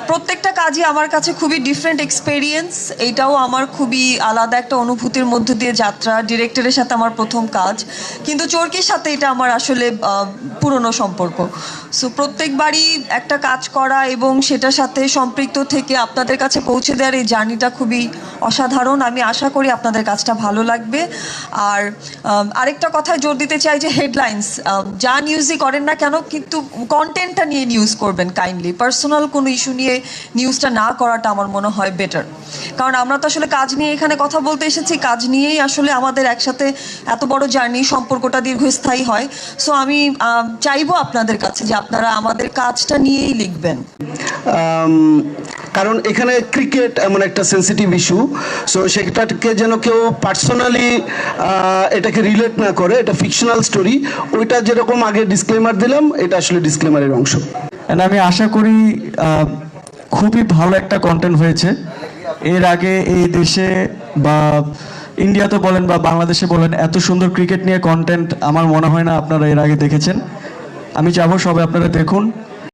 প্রত্যেকটা কাজই আমার কাছে খুবই ডিফারেন্ট এক্সপেরিয়েন্স। এইটাও আমার খুবই আলাদা একটা অনুভূতির মধ্য দিয়ে যাত্রা। ডিরেক্টরের সাথে আমার প্রথম কাজ, কিন্তু চরকির সাথে এটা আমার আসলে পুরনো সম্পর্ক। সো প্রত্যেকবারই একটা কাজ করা এবং সেটার সাথে সম্পৃক্ত থেকে আপনাদের কাছে পৌঁছে দেওয়ার এই জার্নিটা খুবই অসাধারণ। আমি আশা করি আপনাদের কাজটা ভালো লাগবে। আর আরেকটা কথায় জোর দিতে চাই যে হেডলাইন্স যা নিউজই করেন না কেন, কিন্তু কন্টেন্টটা নিয়ে নিউজ করবেন কাইন্ডলি। পার্সোনাল কোনো ইস্যু নিয়ে নিউজটা না করাটা আমার মনে হয় বেটার, কারণ আমরা তো আসলে কাজ নিয়ে এখানে কথা বলতে এসেছি। কাজ নিয়েই আসলে আমাদের একসাথে এত বড় জার্নি, সম্পর্কটা দীর্ঘস্থায়ী হয়। সো আমি চাইবো আপনাদের কাছে যে আপনারা আমাদের কাজটা নিয়েই লিখবেন। কারণ এখানে ক্রিকেট এমন একটা সেন্সিটিভ ইস্যু, সো সেটাকে যেন কেউ পার্সোনালি এটাকে রিলেট না করে। এটা ফিকশনাল স্টোরি, ওইটা যেরকম আগে ডিসক্লেমার দিলাম, এটা আসলে ডিসক্লেমারের অংশ। আমি আশা করি খুবই ভালো একটা কন্টেন্ট হয়েছে। এর আগে এই দেশে বা ইন্ডিয়াতে বলেন বা বাংলাদেশে বলেন, এত সুন্দর ক্রিকেট নিয়ে কন্টেন্ট আমার মনে হয় না আপনারা এর আগে দেখেছেন। আমি চাইবো সবাই আপনারা দেখুন।